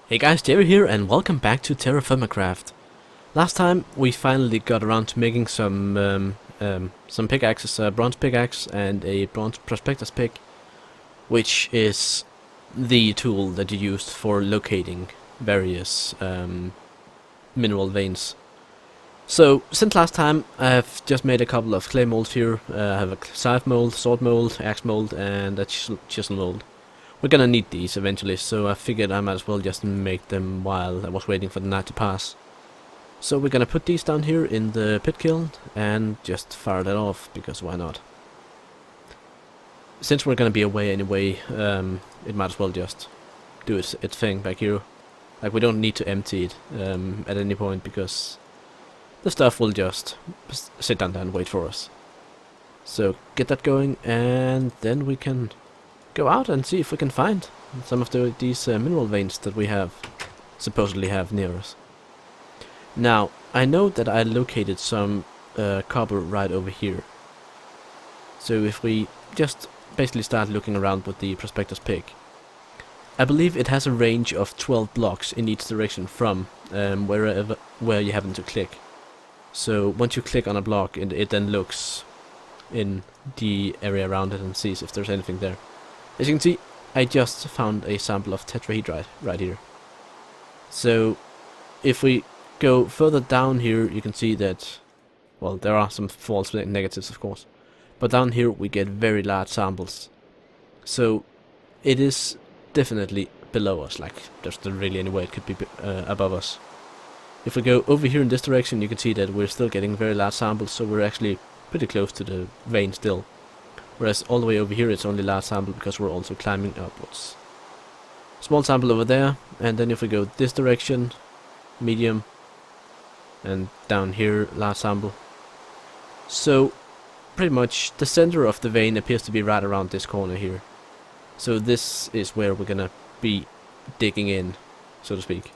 Hey guys, Jerry here and welcome back to TerraFirmaCraft. Last time we finally got around to making some pickaxes, a bronze pickaxe and a bronze prospector's pick, which is the tool that you used for locating various mineral veins. So, since last time I've just made a couple of clay molds here. I have a scythe mold, sword mold, axe mold and a chisel mold. We're gonna need these eventually, so I figured I might as well just make them while I was waiting for the night to pass. So we're gonna put these down here in the pit kiln and just fire that off, because why not? Since we're gonna be away anyway, it might as well just do its thing back here. Like, we don't need to empty it at any point, because the stuff will just sit down there and wait for us. So get that going, and then we can go out and see if we can find some of these mineral veins that we supposedly have near us. Now, I know that I located some copper right over here. So if we just basically start looking around with the prospector's pick, I believe it has a range of 12 blocks in each direction from where you happen to click. So once you click on a block, it then looks in the area around it and sees if there's anything there. As you can see, I just found a sample of tetrahedrite right here. So, if we go further down here, you can see that, well, there are some false negatives, of course, but down here we get very large samples. So, it is definitely below us, like, there's not really any way it could be above us. If we go over here in this direction, you can see that we're still getting very large samples, so we're actually pretty close to the vein still. Whereas all the way over here it's only large sample because we're also climbing upwards. Small sample over there, and then if we go this direction, medium, and down here, large sample. So, pretty much the center of the vein appears to be right around this corner here. So this is where we're gonna be digging in, so to speak.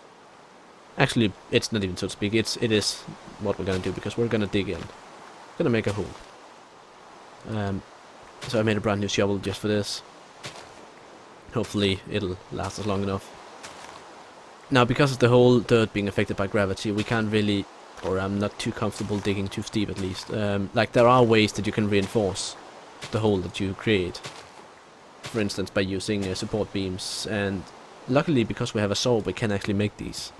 Actually, it's not even so to speak, it is what we're gonna do, because we're gonna dig in. Gonna make a hole. So I made a brand new shovel just for this. Hopefully it'll last us long enough. Now, because of the whole dirt being affected by gravity, we can't really, or I'm not too comfortable digging too steep at least. Like, there are ways that you can reinforce the hole that you create. For instance, by using support beams, and luckily because we have a saw we can actually make these.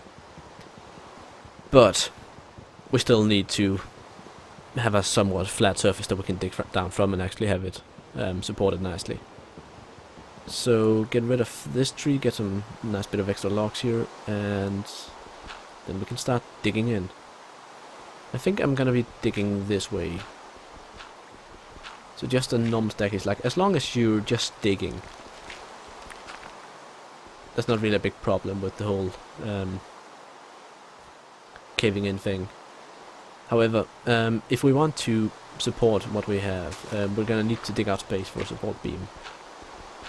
But we still need to have a somewhat flat surface that we can dig down from and actually have it supported nicely. So get rid of this tree, get some nice bit of extra logs here, and then we can start digging in. I think I'm gonna be digging this way. So just a normal stack is like, as long as you're just digging, that's not really a big problem with the whole caving in thing. However, if we want to support what we have, we're going to need to dig out space for a support beam.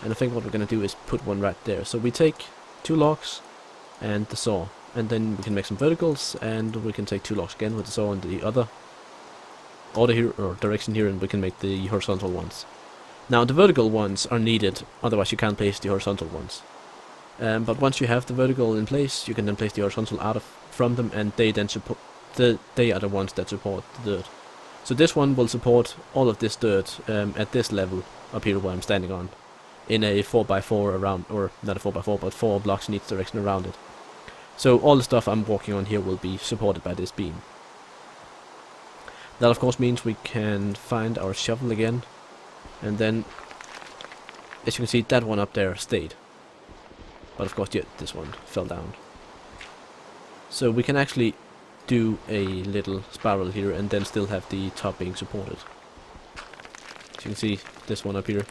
And I think what we're going to do is put one right there. So we take 2 logs and the saw, and then we can make some verticals, and we can take 2 logs again with the saw in the other order here, or direction here, and we can make the horizontal ones. Now, the vertical ones are needed, otherwise you can't place the horizontal ones. But once you have the vertical in place, you can then place the horizontal from them, and they then support. They are the ones that support the dirt. So this one will support all of this dirt at this level up here where I'm standing on, in a 4x4 around, or not a 4x4, but 4 blocks in each direction around it. So all the stuff I'm walking on here will be supported by this beam. That of course means we can find our shovel again, and then, as you can see, that one up there stayed. But of course, yeah, this one fell down. So we can actually do a little spiral here and then still have the top being supported. As you can see, this one up here,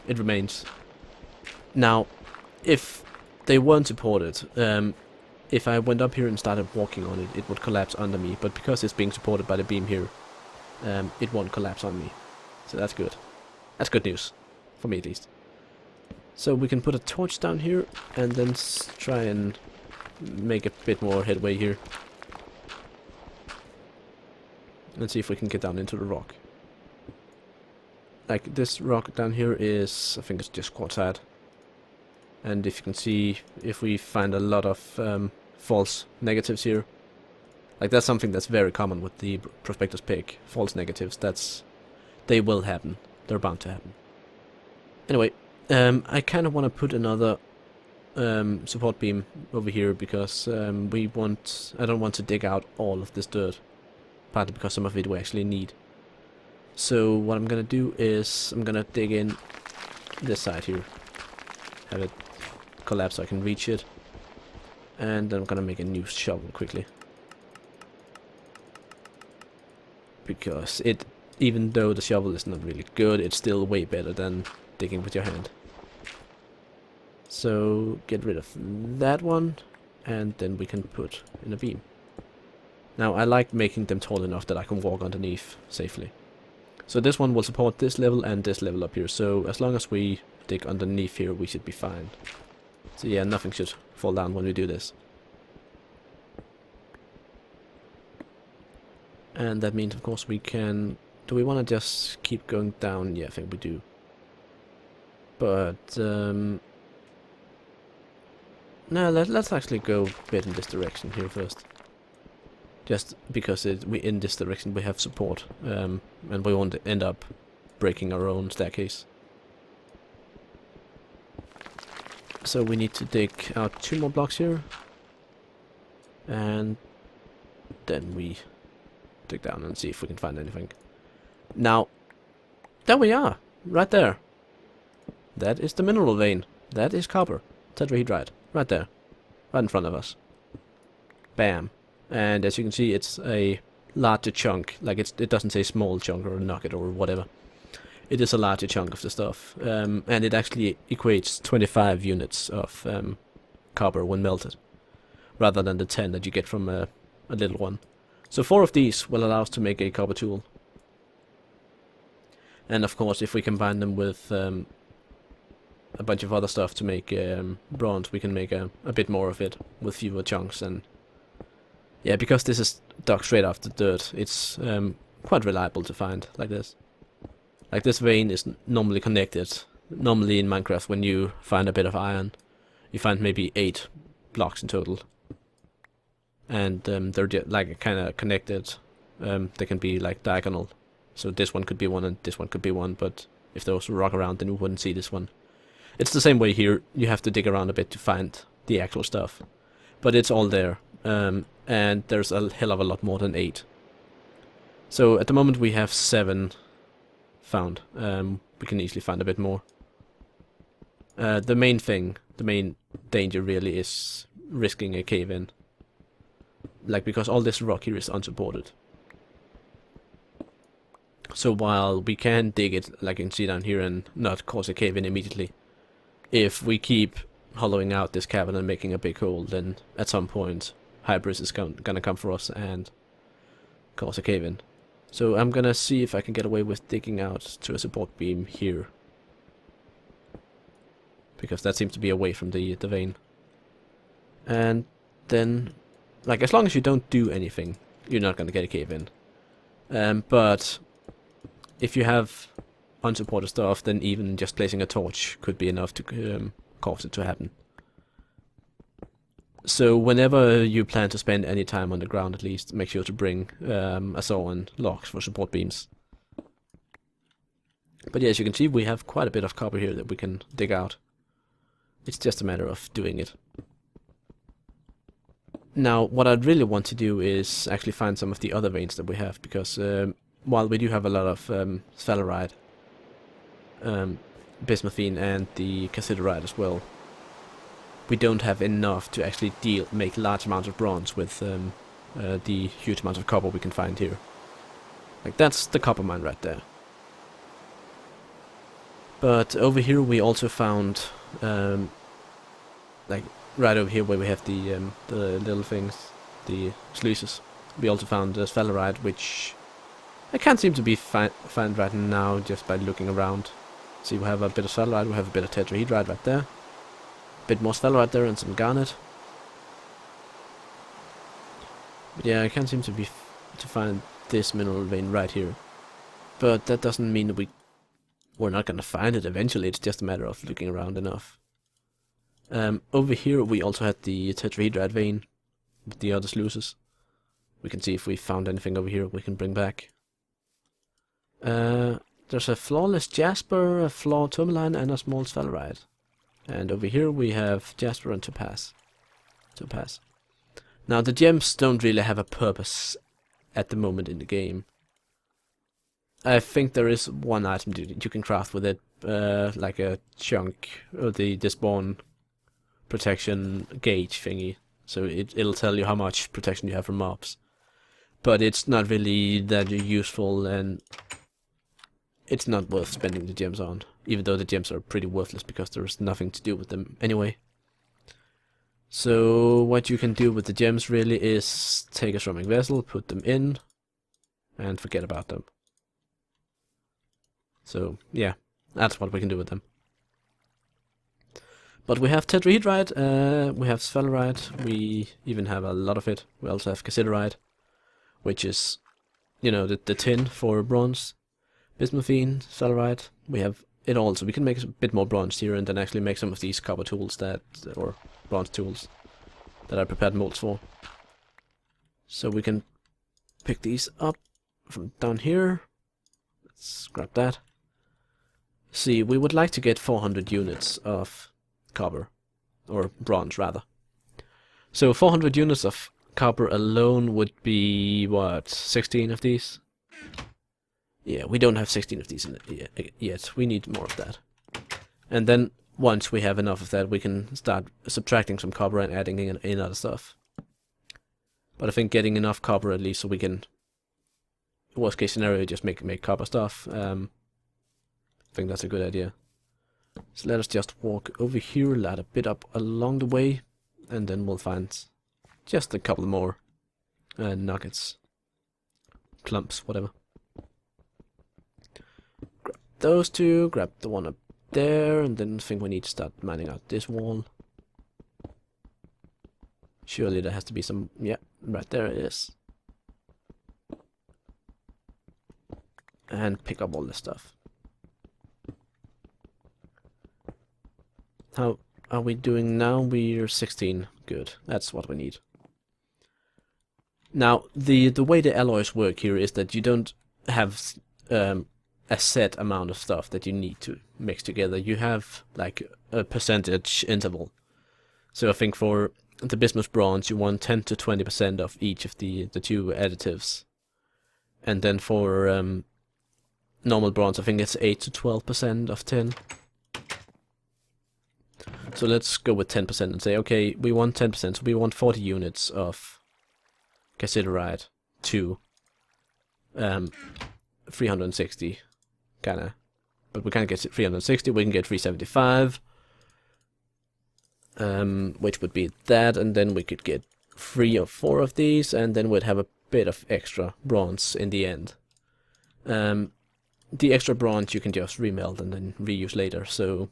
it remains. Now, if they weren't supported, if I went up here and started walking on it, it would collapse under me, but because it's being supported by the beam here, it won't collapse on me. So that's good. That's good news, for me at least. So we can put a torch down here and then try and make a bit more headway here. Let's see if we can get down into the rock. Like, this rock down here is, I think it's just quartzite. And if you can see, if we find a lot of false negatives here, like that's something that's very common with the prospector's pick. False negatives, they will happen. They're bound to happen. Anyway, I kind of want to put another support beam over here because I don't want to dig out all of this dirt, partly because some of it we actually need. So what I'm gonna do is I'm gonna dig in this side here, have it collapse so I can reach it, and then I'm gonna make a new shovel quickly, because even though the shovel is not really good, it's still way better than digging with your hand. So get rid of that one, and then we can put in a beam. Now I like making them tall enough that I can walk underneath safely. So this one will support this level and this level up here, so as long as we dig underneath here we should be fine. So yeah, nothing should fall down when we do this. And that means of course we can... Do we want to just keep going down? Yeah, I think we do. But no, let's actually go a bit in this direction here first. Just because in this direction we have support, and we won't end up breaking our own staircase. So we need to dig out 2 more blocks here, and then we dig down and see if we can find anything. Now, there we are, right there. That is the mineral vein. That is copper, tetrahedrite, right there, right in front of us. Bam. And as you can see, it's a larger chunk. Like it doesn't say small chunk or a nugget or whatever. It is a larger chunk of the stuff, and it actually equates 25 units of copper when melted, rather than the 10 that you get from a little one. So 4 of these will allow us to make a copper tool. And of course, if we combine them with a bunch of other stuff to make bronze, we can make a bit more of it with fewer chunks. And yeah, because this is dug straight after dirt, it's quite reliable to find like this. Like this vein is normally connected. Normally in Minecraft, when you find a bit of iron, you find maybe 8 blocks in total. And they're like kind of connected. They can be like diagonal. So this one could be one and this one could be one, but if there was a rock around, then we wouldn't see this one. It's the same way here. You have to dig around a bit to find the actual stuff. But it's all there. And there's a hell of a lot more than 8. So at the moment we have 7 found. We can easily find a bit more. The main danger really is risking a cave-in. Like, because all this rock here is unsupported. So while we can dig it, like you can see down here, and not cause a cave-in immediately, if we keep hollowing out this cavern and making a big hole, then at some point Hybris is gonna come for us and cause a cave-in. So I'm gonna see if I can get away with digging out to a support beam here, because that seems to be away from the vein. And then, like, as long as you don't do anything, you're not gonna get a cave-in. But if you have unsupported stuff, then even just placing a torch could be enough to cause it to happen. So whenever you plan to spend any time on the ground, at least make sure to bring a saw and logs for support beams. But yeah, as you can see, we have quite a bit of copper here that we can dig out. It's just a matter of doing it. Now, what I'd really want to do is actually find some of the other veins that we have, because while we do have a lot of sphalerite, bismuthine and the cassiterite as well, we don't have enough to actually make large amounts of bronze with the huge amount of copper we can find here. Like, that's the copper mine right there. But over here we also found, like right over here where we have the little things, the sluices, we also found the sphalerite, which I can't seem to be find right now just by looking around. See, we have a bit of sphalerite, we have a bit of tetrahedrite right there. A bit more sphalerite there and some garnet. But yeah, I can't seem to find this mineral vein right here. But that doesn't mean that we're not gonna find it eventually, it's just a matter of looking around enough. Over here we also had the tetrahedrite vein with the other sluices. We can see if we found anything over here we can bring back. There's a flawless jasper, a flawed tourmaline, and a small sphalerite. And over here we have jasper and topaz. Now the gems don't really have a purpose at the moment in the game. I think there is one item you can craft with it, like a chunk, or the spawn protection gauge thingy. So it'll tell you how much protection you have from mobs. But it's not really that useful, and it's not worth spending the gems on. Even though the gems are pretty worthless because there's nothing to do with them anyway. So what you can do with the gems really is take a strumming vessel, put them in, and forget about them. So yeah, that's what we can do with them. But we have tetrahedrite, we have sphalerite, we even have a lot of it. We also have cassiterite, which is, you know, the tin for bronze. Bismuthine, sphalerite, we have it all, so we can make a bit more bronze here and then actually make some of these copper tools or bronze tools that I prepared molds for. So we can pick these up from down here. Let's grab that. See, we would like to get 400 units of copper, or bronze rather. So 400 units of copper alone would be, what, 16 of these? Yeah, we don't have 16 of these yet. We need more of that. And then once we have enough of that, we can start subtracting some copper and adding in other stuff. But I think getting enough copper at least so we can, worst case scenario, just make copper stuff. I think that's a good idea. So let us just walk over here, ladder a bit up along the way, and then we'll find just a couple more nuggets, clumps, whatever. Grab those two, grab the one up there, and then I think we need to start mining out this wall. Surely there has to be some, yeah, right there it is. And pick up all this stuff. How are we doing now? We're 16. Good. That's what we need. Now, the way the alloys work here is that you don't have a set amount of stuff that you need to mix together. You have like a percentage interval. So I think for the bismuth bronze you want 10 to 20% of each of the two additives. And then for normal bronze I think it's 8 to 12% of tin. So let's go with 10% and say, okay, we want 10%, so we want 40 units of cassiterite to 360, kinda. But we can't get 360, we can get 375, which would be that, and then we could get 3 or 4 of these, and then we'd have a bit of extra bronze in the end. The extra bronze you can just remelt and then reuse later, so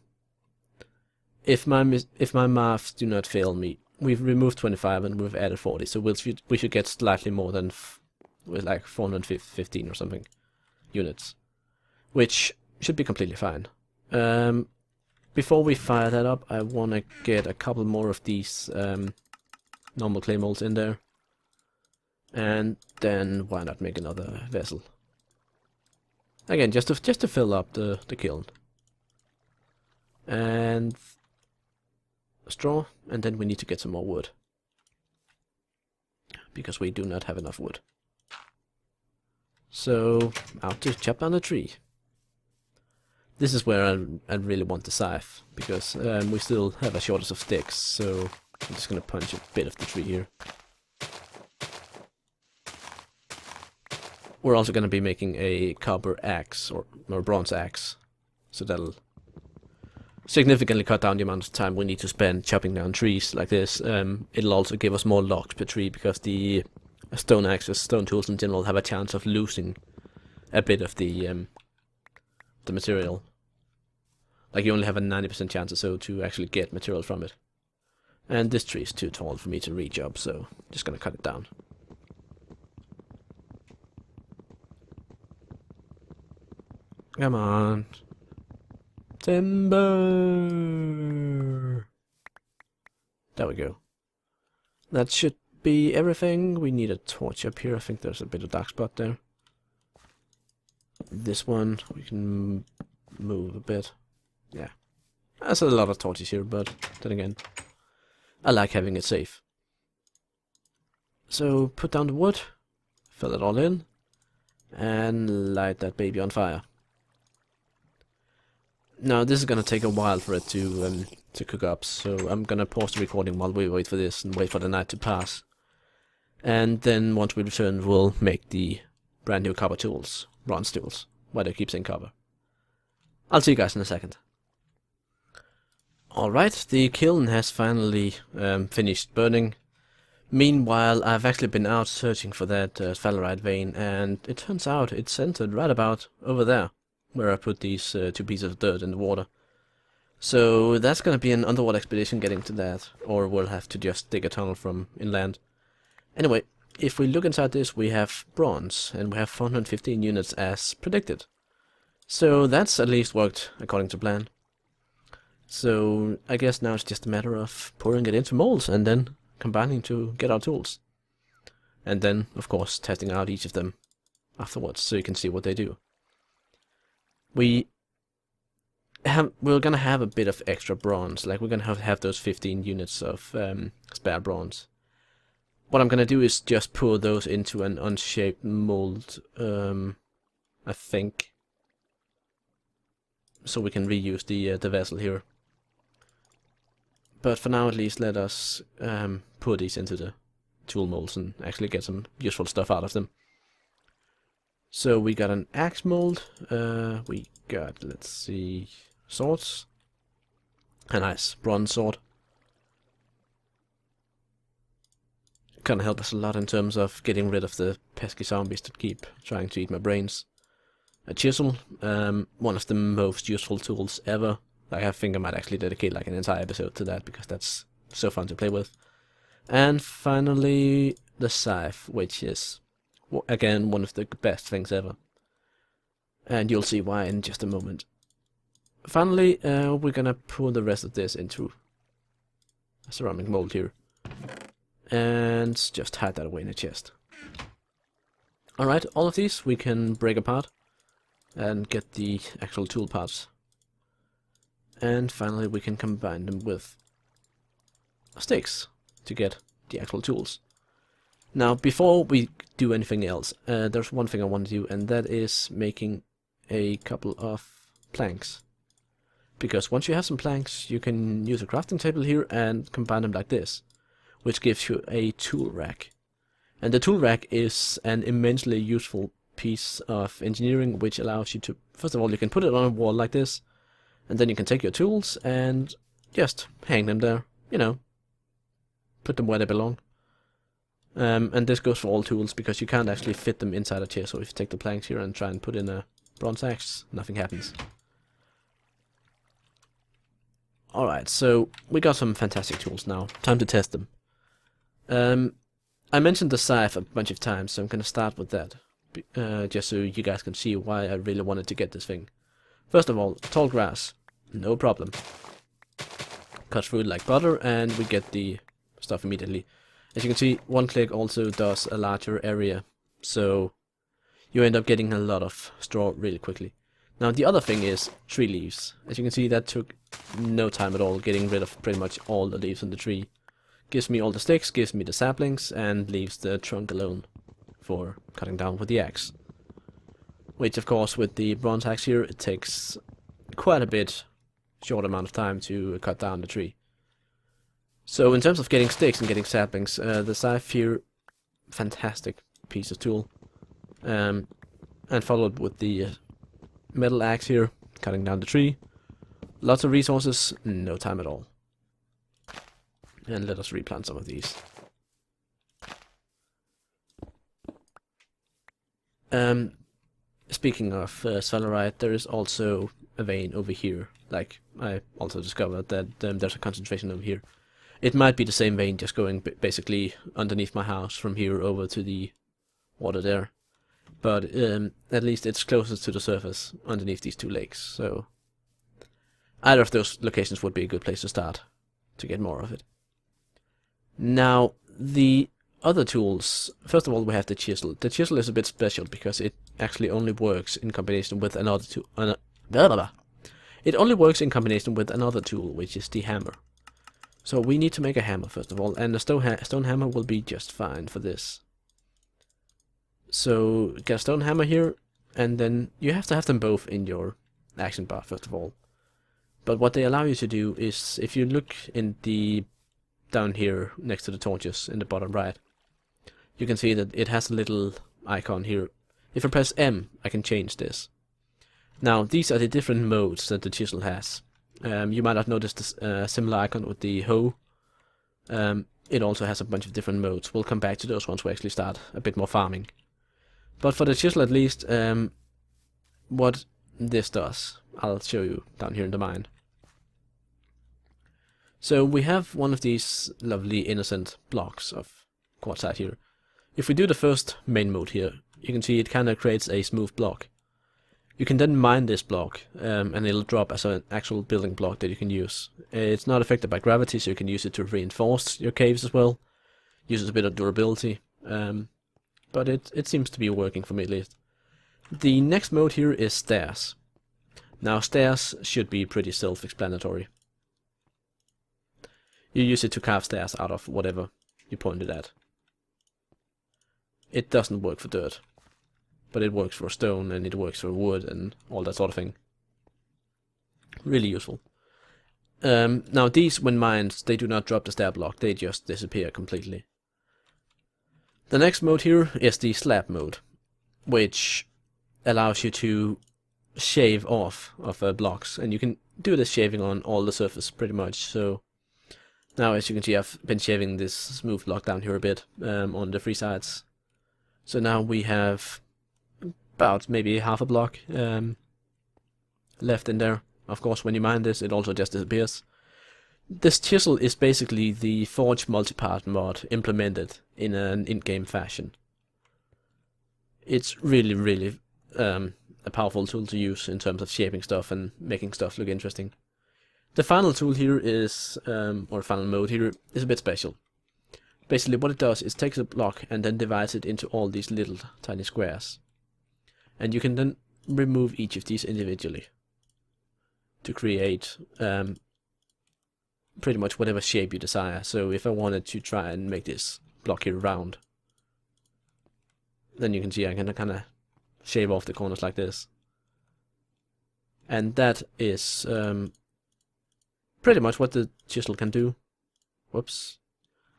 if my maths do not fail me, we've removed 25 and we've added 40, so we should get slightly more than with like 415 or something units, which should be completely fine. Before we fire that up, I want to get a couple more of these normal clay molds in there, and then why not make another vessel? Again, just to fill up the kiln. And straw, and then we need to get some more wood, because we do not have enough wood. So, out to chop down a tree. This is where I really want the scythe, because we still have a shortage of sticks, so I'm just gonna punch a bit of the tree here. We're also gonna be making a copper axe, or bronze axe, so that'll significantly cut down the amount of time we need to spend chopping down trees like this. It'll also give us more logs per tree, because the stone axes, stone tools in general, have a chance of losing a bit of the material. Like you only have a 90% chance or so to actually get material from it. And this tree is too tall for me to reach up, so I'm just gonna cut it down. Come on. Timber! There we go. That should be everything. We need a torch up here. I think there's a bit of dark spot there. This one we can move a bit. Yeah. There's a lot of torches here, but then again, I like having it safe. So put down the wood, fill it all in, and light that baby on fire. Now this is gonna take a while for it to cook up, so I'm gonna pause the recording while we wait for this and wait for the night to pass. And then once we return, we'll make the brand new copper tools, bronze tools, why they keep saying copper. I'll see you guys in a second. Alright, the kiln has finally finished burning. Meanwhile, I've actually been out searching for that sphalerite vein, and it turns out it's centered right about over there, where I put these 2 pieces of dirt in the water. So that's gonna be an underwater expedition getting to that, or we'll have to just dig a tunnel from inland. Anyway, if we look inside this, we have bronze, and we have 415 units as predicted. So that's at least worked according to plan. So I guess now it's just a matter of pouring it into molds and then combining to get our tools. And then, of course, testing out each of them afterwards so you can see what they do. We're gonna have a bit of extra bronze, like we're gonna have those 15 units of spare bronze. What I'm gonna do is just pour those into an unshaped mold, I think, so we can reuse the vessel here. But for now, at least, let us pour these into the tool molds and actually get some useful stuff out of them. So we got an axe mold, we got, let's see, swords, a nice bronze sword. Gonna help us a lot in terms of getting rid of the pesky zombies that keep trying to eat my brains. A chisel, one of the most useful tools ever. Like, I think I might actually dedicate like an entire episode to that, because that's so fun to play with. And finally, the scythe, which is, again, one of the best things ever. And you'll see why in just a moment. Finally, we're gonna pour the rest of this into a ceramic mold here. And just hide that away in a chest. Alright, all of these we can break apart and get the actual tool parts. And finally we can combine them with sticks to get the actual tools. Now, before we do anything else, there's one thing I want to do, and that is making a couple of planks. Because once you have some planks, you can use a crafting table here and combine them like this, which gives you a tool rack. And the tool rack is an immensely useful piece of engineering, which allows you to, first of all, you can put it on a wall like this, and then you can take your tools and just hang them there, you know, put them where they belong. And this goes for all tools, because you can't actually fit them inside a chair, so if you take the planks here and try and put in a bronze axe, nothing happens. Alright, so we got some fantastic tools now, time to test them. I mentioned the scythe a bunch of times, so I'm gonna start with that, just so you guys can see why I really wanted to get this thing. First of all, tall grass, no problem. Cut through it like butter, and we get the stuff immediately. As you can see, one click also does a larger area, so you end up getting a lot of straw really quickly. Now the other thing is tree leaves. As you can see, that took no time at all, getting rid of pretty much all the leaves on the tree. Gives me all the sticks, gives me the saplings, and leaves the trunk alone for cutting down with the axe. Which, of course, with the bronze axe here, it takes quite a bit short amount of time to cut down the tree. So in terms of getting sticks and getting saplings, the scythe here, fantastic piece of tool. And followed with the metal axe here, cutting down the tree. Lots of resources, no time at all. And let us replant some of these. Speaking of sphalerite, there is also a vein over here. Like, I also discovered that there's a concentration over here. It might be the same vein, just going basically underneath my house from here over to the water there. But at least it's closest to the surface underneath these two lakes, so either of those locations would be a good place to start to get more of it. Now, the other tools, first of all, we have the chisel. The chisel is a bit special because it actually only works in combination with another tool. It only works in combination with another tool, which is the hammer. So we need to make a hammer first of all, and a stone hammer will be just fine for this. So get a stone hammer here, and then you have to have them both in your action bar first of all. But what they allow you to do is, if you look in the down here next to the torches in the bottom right, you can see that it has a little icon here. If I press M, I can change this. Now these are the different modes that the chisel has. You might have noticed this similar icon with the hoe. It also has a bunch of different modes. We'll come back to those once we actually start a bit more farming. But for the chisel at least, what this does, I'll show you down here in the mine. So we have one of these lovely innocent blocks of quartzite here. If we do the first main mode here, you can see it kind of creates a smooth block. You can then mine this block, and it'll drop as an actual building block that you can use. It's not affected by gravity, so you can use it to reinforce your caves as well. Uses a bit of durability, but it seems to be working for me at least. The next mode here is stairs. Now stairs should be pretty self-explanatory. You use it to carve stairs out of whatever you pointed at. It doesn't work for dirt, but it works for stone and it works for wood and all that sort of thing. Really useful. Now these, when mined, they do not drop the stair block, they just disappear completely. The next mode here is the slab mode, which allows you to shave off of blocks, and you can do this shaving on all the surface pretty much. So now, as you can see, I've been shaving this smooth block down here a bit on the three sides. So now we have about maybe half a block left in there. Of course, when you mine this, it also just disappears. This chisel is basically the Forge multipart mod implemented in an in-game fashion. It's really a powerful tool to use in terms of shaping stuff and making stuff look interesting. The final tool here is, or final mode here, is a bit special. Basically what it does is takes a block and then divides it into all these little tiny squares. And you can then remove each of these individually to create pretty much whatever shape you desire. So if I wanted to try and make this block here round, then you can see I can kind of shave off the corners like this. And that is pretty much what the chisel can do. Whoops.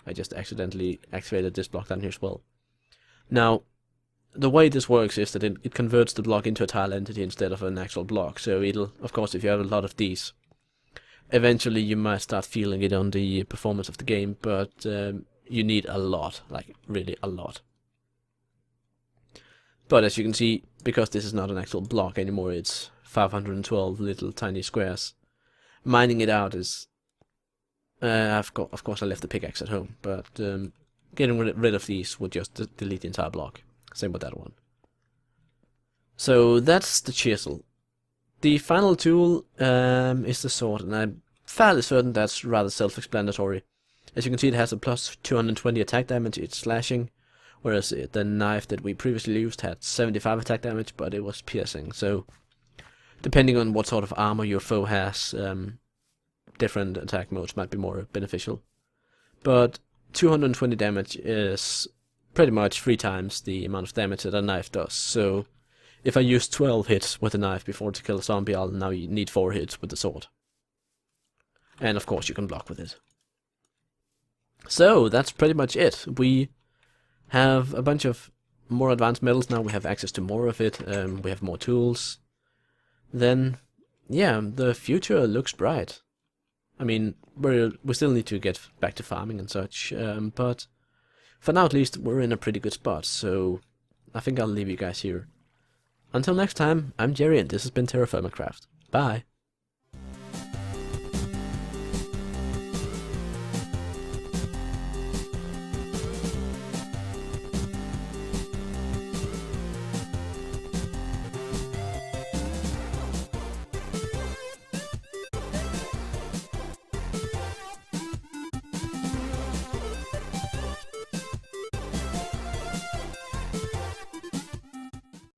I just accidentally activated this block down here as well. Now, the way this works is that it converts the block into a tile entity instead of an actual block. So it'll, of course, if you have a lot of these, eventually you might start feeling it on the performance of the game, but you need a lot, like really a lot. But as you can see, because this is not an actual block anymore, it's 512 little tiny squares. Mining it out is... of course I left the pickaxe at home, but getting rid of these would just delete the entire block. Same with that one. So that's the chisel. The final tool is the sword, and I'm fairly certain that's rather self-explanatory. As you can see, it has a plus 220 attack damage, it's slashing, whereas the knife that we previously used had 75 attack damage, but it was piercing. So depending on what sort of armor your foe has, different attack modes might be more beneficial. But 220 damage is pretty much 3 times the amount of damage that a knife does. So if I use 12 hits with a knife before to kill a zombie, I'll now need 4 hits with the sword. And of course you can block with it. So that's pretty much it. We have a bunch of more advanced metals now, we have access to more of it, we have more tools. Then, yeah, the future looks bright. I mean, we still need to get back to farming and such, but for now at least we're in a pretty good spot, so I think I'll leave you guys here. Until next time, I'm Jerry and this has been TerraFirmaCraft. Bye!